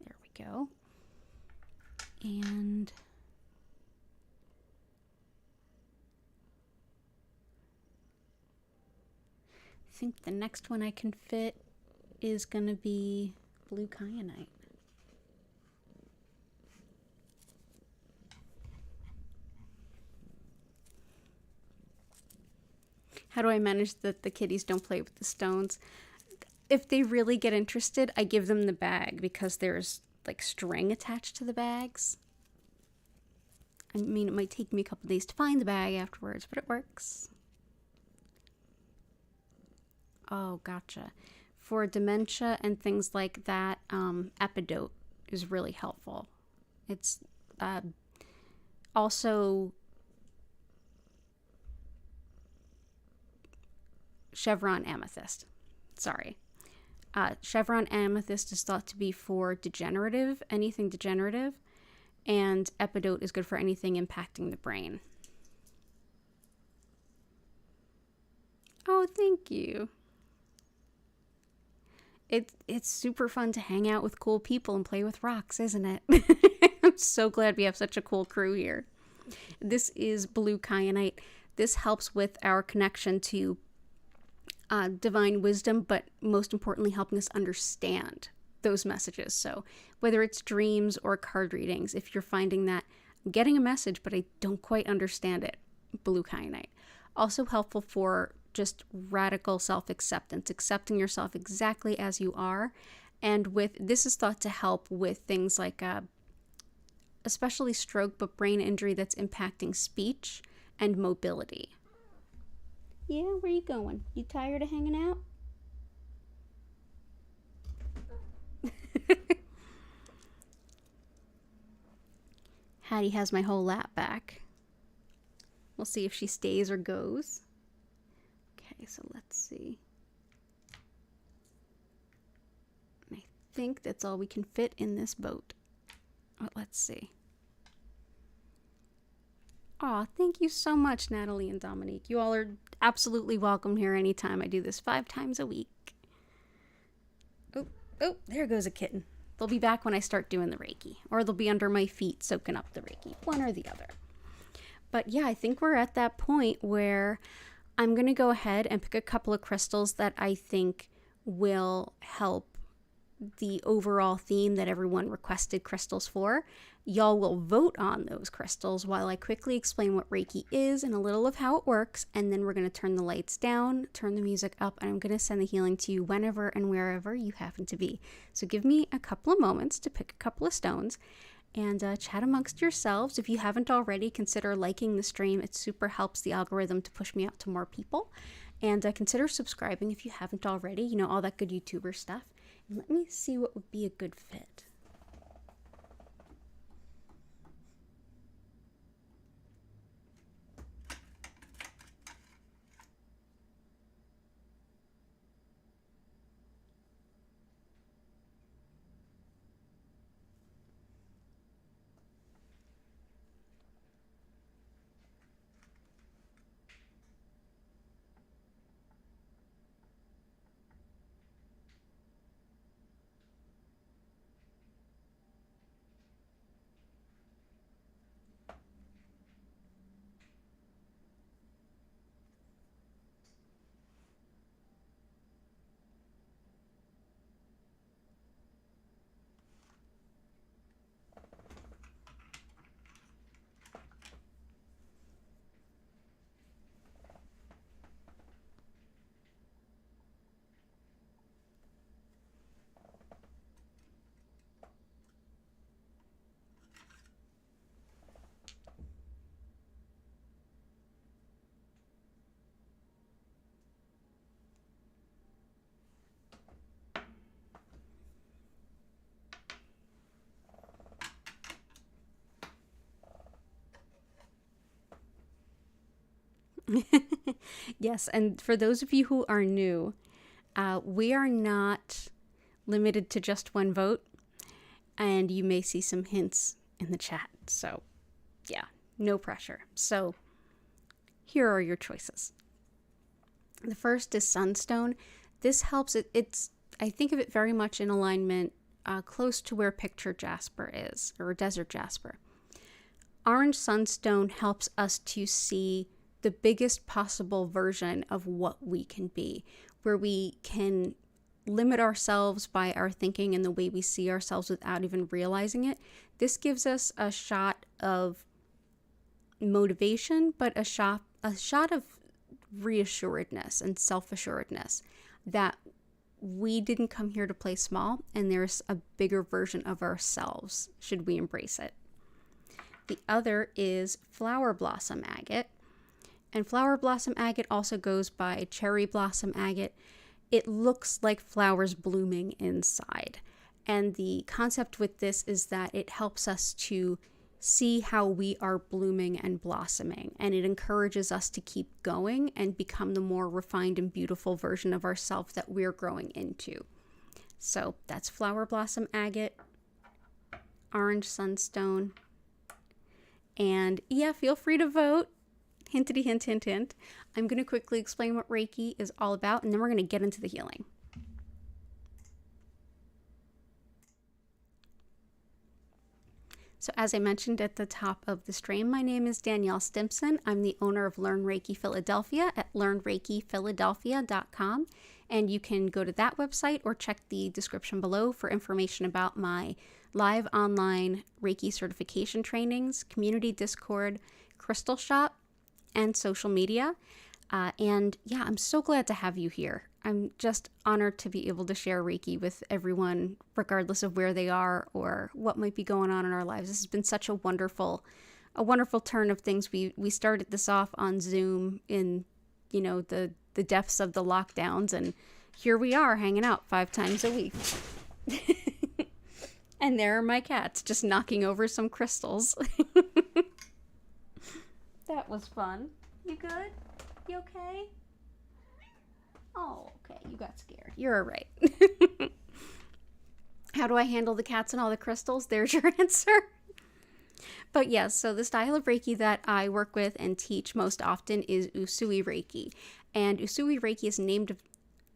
There we go. And I think the next one I can fit is going to be blue kyanite. How do I manage that the kitties don't play with the stones? If they really get interested, I give them the bag because there's like string attached to the bags. I mean, it might take me a couple days to find the bag afterwards, but it works. Oh, gotcha. For dementia and things like that, epidote is really helpful. It's Also, chevron amethyst. Sorry. Chevron amethyst is thought to be for degenerative, anything degenerative, and epidote is good for anything impacting the brain. Oh, thank you. It's super fun to hang out with cool people and play with rocks, isn't it? I'm so glad we have such a cool crew here. This is blue kyanite. This helps with our connection to divine wisdom, but most importantly, helping us understand those messages. So whether it's dreams or card readings, if you're finding that I'm getting a message, but I don't quite understand it, blue kyanite. Also helpful for just radical self-acceptance, accepting yourself exactly as you are. And this is thought to help with things like especially stroke, but brain injury that's impacting speech and mobility. Yeah, where you going? You tired of hanging out? Hattie has my whole lap back. We'll see if she stays or goes. Okay, so let's see. I think that's all we can fit in this boat. But let's see. Aw, thank you so much, Natalie and Dominique. You all are absolutely welcome here anytime. I do this 5 times a week. Oh, there goes a kitten. They'll be back when I start doing the Reiki, or they'll be under my feet soaking up the Reiki, one or the other. But yeah, I think we're at that point where I'm going to go ahead and pick a couple of crystals that I think will help the overall theme that everyone requested crystals for. Y'all will vote on those crystals while I quickly explain what Reiki is and a little of how it works, and then we're going to turn the lights down, turn the music up, and I'm going to send the healing to you whenever and wherever you happen to be. So give me a couple of moments to pick a couple of stones and chat amongst yourselves. If you haven't already, consider liking the stream. It super helps the algorithm to push me out to more people. And consider subscribing if you haven't already, you know, all that good YouTuber stuff. And let me see what would be a good fit. Yes, and for those of you who are new, we are not limited to just one vote, and you may see some hints in the chat. So, yeah, no pressure. So, here are your choices. The first is Sunstone. This helps. I think of it very much in alignment, close to where Picture Jasper is, or Desert Jasper. Orange Sunstone helps us to see the biggest possible version of what we can be, where we can limit ourselves by our thinking and the way we see ourselves without even realizing it. This gives us a shot of motivation, but a shot of reassuredness and self-assuredness that we didn't come here to play small, and there's a bigger version of ourselves should we embrace it. The other is Flower Blossom Agate. And Flower Blossom Agate also goes by Cherry Blossom Agate. It looks like flowers blooming inside. And the concept with this is that it helps us to see how we are blooming and blossoming. And it encourages us to keep going and become the more refined and beautiful version of ourselves that we're growing into. So that's Flower Blossom Agate, Orange Sunstone. And yeah, feel free to vote. Hintity hint, hint, hint. I'm going to quickly explain what Reiki is all about, and then we're going to get into the healing. So as I mentioned at the top of the stream, my name is Danielle Stimpson. I'm the owner of Learn Reiki Philadelphia at learnreikiphiladelphia.com. And you can go to that website or check the description below for information about my live online Reiki certification trainings, community Discord, crystal shop, and social media. And yeah, I'm so glad to have you here. I'm just honored to be able to share Reiki with everyone, regardless of where they are or what might be going on in our lives. This has been such a wonderful turn of things. We started this off on Zoom in, the depths of the lockdowns, and here we are hanging out 5 times a week. And there are my cats just knocking over some crystals. That was fun. You good? You okay? Oh, okay. You got scared. You're all right. How do I handle the cats and all the crystals? There's your answer. But yes, so the style of Reiki that I work with and teach most often is Usui Reiki. And Usui Reiki is named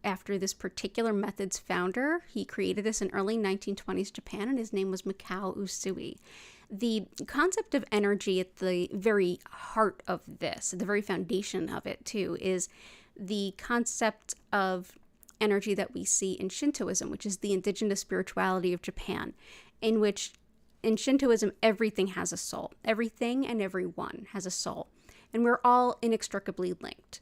after this particular method's founder. He created this in early 1920s Japan, and his name was Mikao Usui. The concept of energy at the very heart of this, the very foundation of it too, is the concept of energy that we see in Shintoism, which is the indigenous spirituality of Japan, in which in Shintoism, everything has a soul. Everything and everyone has a soul. And we're all inextricably linked.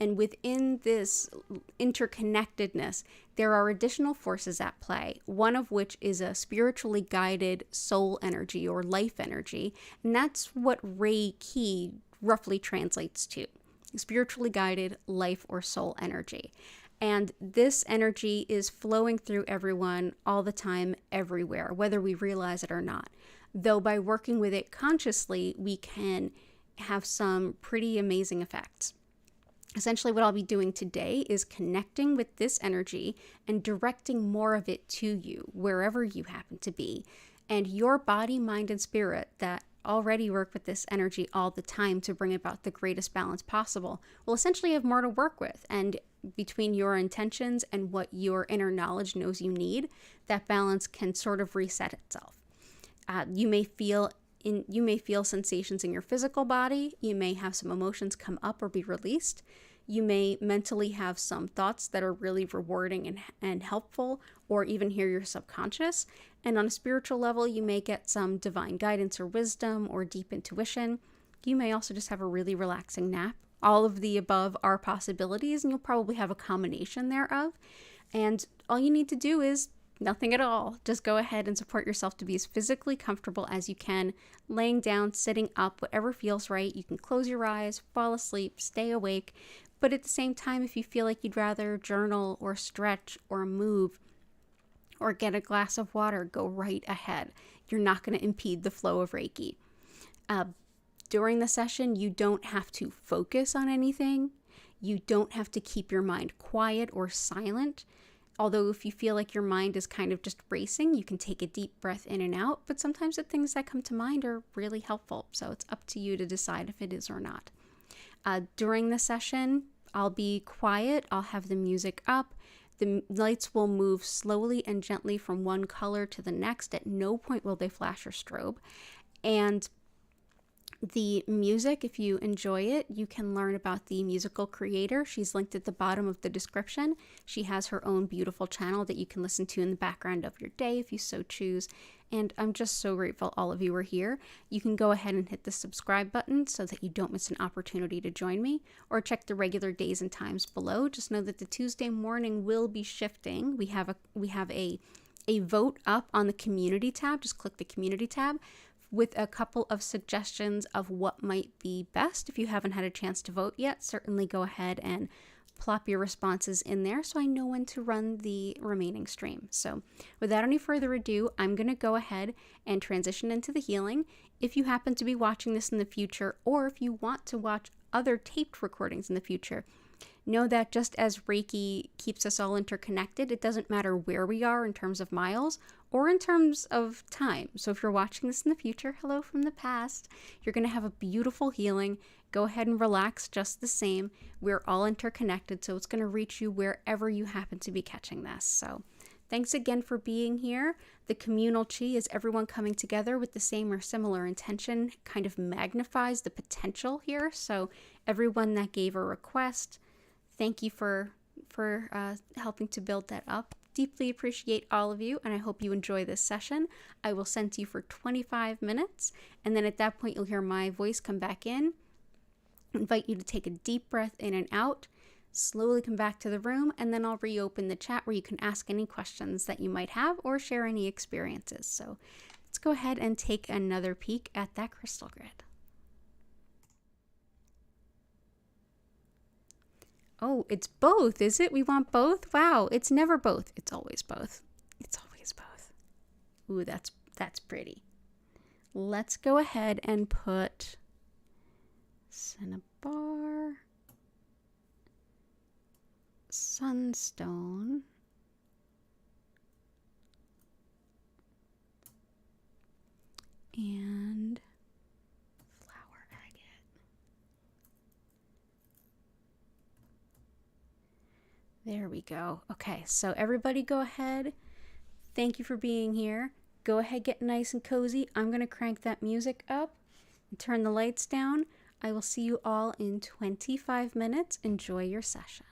And within this interconnectedness, there are additional forces at play, one of which is a spiritually guided soul energy or life energy. And that's what Reiki roughly translates to, spiritually guided life or soul energy. And this energy is flowing through everyone all the time, everywhere, whether we realize it or not. Though by working with it consciously, we can have some pretty amazing effects. Essentially, what I'll be doing today is connecting with this energy and directing more of it to you, wherever you happen to be. And your body, mind, and spirit that already work with this energy all the time to bring about the greatest balance possible will essentially have more to work with. And between your intentions and what your inner knowledge knows you need, that balance can sort of reset itself. You may feel sensations in your physical body. You may have some emotions come up or be released. You may mentally have some thoughts that are really rewarding and helpful, or even hear your subconscious. And on a spiritual level, you may get some divine guidance or wisdom or deep intuition. You may also just have a really relaxing nap. All of the above are possibilities, and you'll probably have a combination thereof. And all you need to do is nothing at all. Just go ahead and support yourself to be as physically comfortable as you can, laying down, sitting up, whatever feels right. You can close your eyes, fall asleep, stay awake. But at the same time, if you feel like you'd rather journal or stretch or move or get a glass of water, go right ahead. You're not going to impede the flow of Reiki. During the session, you don't have to focus on anything. You don't have to keep your mind quiet or silent. Although if you feel like your mind is kind of just racing, you can take a deep breath in and out. But sometimes the things that come to mind are really helpful. So it's up to you to decide if it is or not. During the session, I'll be quiet. I'll have the music up. The lights will move slowly and gently from one color to the next. At no point will they flash or strobe. And the music, if you enjoy it, you can learn about the musical creator. She's linked at the bottom of the description. She has her own beautiful channel that you can listen to in the background of your day if you so choose. And I'm just so grateful all of you are here. You can go ahead and hit the subscribe button so that you don't miss an opportunity to join me, or check the regular days and times below. Just know that the Tuesday morning will be shifting. We have a vote up on the community tab. Just click the community tab with a couple of suggestions of what might be best. If you haven't had a chance to vote yet, certainly go ahead and plop your responses in there so I know when to run the remaining stream. So without any further ado, I'm going to go ahead and transition into the healing. If you happen to be watching this in the future, or if you want to watch other taped recordings in the future, know that just as Reiki keeps us all interconnected, it doesn't matter where we are in terms of miles or in terms of time. So if you're watching this in the future, hello from the past, you're going to have a beautiful healing. Go ahead and relax just the same. We're all interconnected, so it's going to reach you wherever you happen to be catching this. So thanks again for being here. The communal chi is everyone coming together with the same or similar intention, kind of magnifies the potential here. So everyone that gave a request, thank you for helping to build that up. Deeply appreciate all of you, and I hope you enjoy this session. I will send to you for 25 minutes, and then at that point you'll hear my voice come back in. Invite you to take a deep breath in and out, slowly come back to the room, and then I'll reopen the chat where you can ask any questions that you might have or share any experiences. So let's go ahead and take another peek at that crystal grid. Oh, it's both, is it? We want both? Wow, it's never both. It's always both. It's always both. Ooh, that's pretty. Let's go ahead and put Cinnabar, Sunstone, and Flower Agate. There we go. Okay, so everybody go ahead. Thank you for being here. Go ahead, get nice and cozy. I'm going to crank that music up and turn the lights down. I will see you all in 25 minutes. Enjoy your session.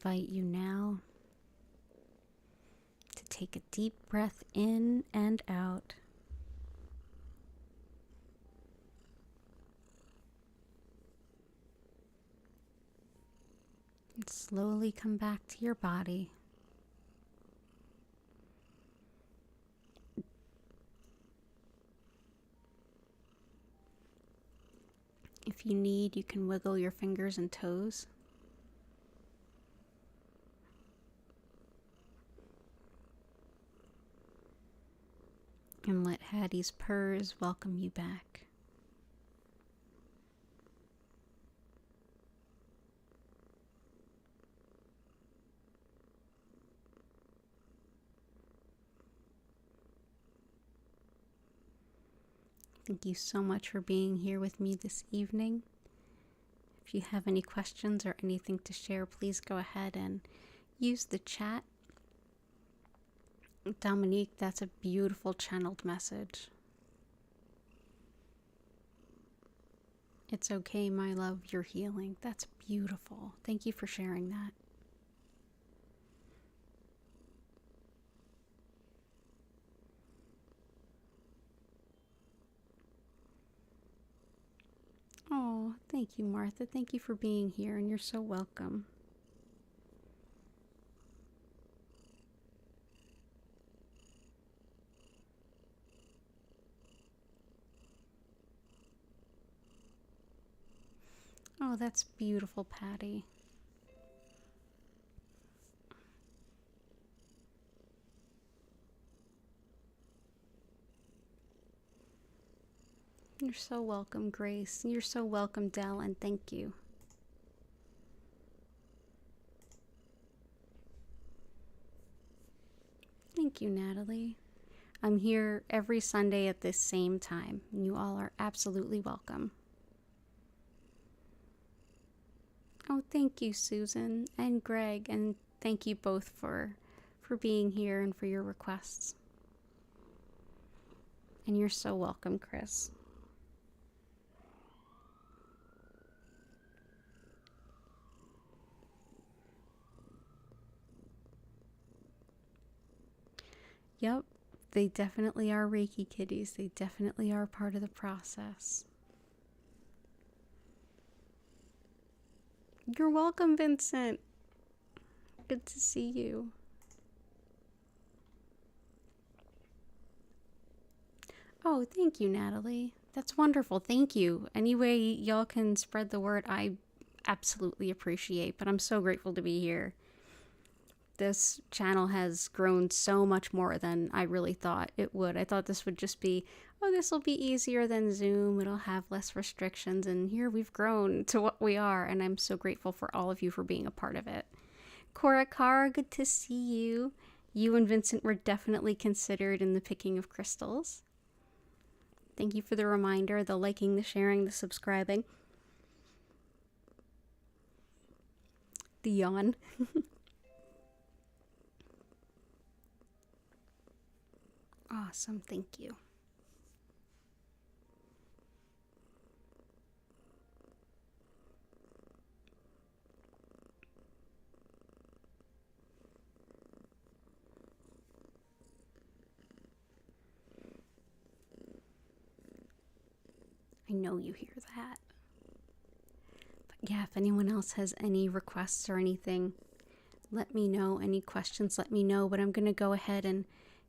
invite you now to take a deep breath in and out. And slowly come back to your body. If you need, you can wiggle your fingers and toes. And let Hattie's purrs welcome you back. Thank you so much for being here with me this evening. If you have any questions or anything to share, please go ahead and use the chat. Dominique, that's a beautiful channeled message. It's okay, my love, you're healing. That's beautiful. Thank you for sharing that. Oh, thank you, Martha. Thank you for being here, and you're so welcome. Oh, that's beautiful, Patty. You're so welcome, Grace. You're so welcome, Dell, and thank you. Thank you, Natalie. I'm here every Sunday at this same time. You all are absolutely welcome. Oh, thank you, Susan and Greg, and thank you both for being here and for your requests. And you're so welcome, Chris. Yep, they definitely are Reiki kitties. They definitely are part of the process. You're welcome, Vincent. Good to see you. Oh, thank you, Natalie. That's wonderful. Thank you. Any way y'all can spread the word, I absolutely appreciate, but I'm so grateful to be here. This channel has grown so much more than I really thought it would. I thought this would just be, oh, this will be easier than Zoom. It'll have less restrictions. And here we've grown to what we are. And I'm so grateful for all of you for being a part of it. Cora Carr, good to see you. You and Vincent were definitely considered in the picking of crystals. Thank you for the reminder, the liking, the sharing, the subscribing. The yawn. Awesome, thank you. I know you hear that. But yeah, if anyone else has any requests or anything, let me know. Any questions, let me know. But I'm going to go ahead and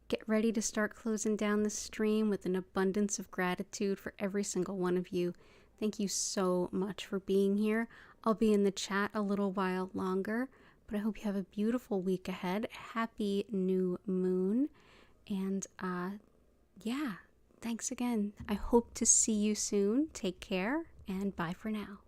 get ready to start closing down the stream with an abundance of gratitude for every single one of you. Thank you so much for being here. I'll be in the chat a little while longer, but I hope you have a beautiful week ahead. Happy new moon. And yeah, thanks again. I hope to see you soon. Take care and bye for now.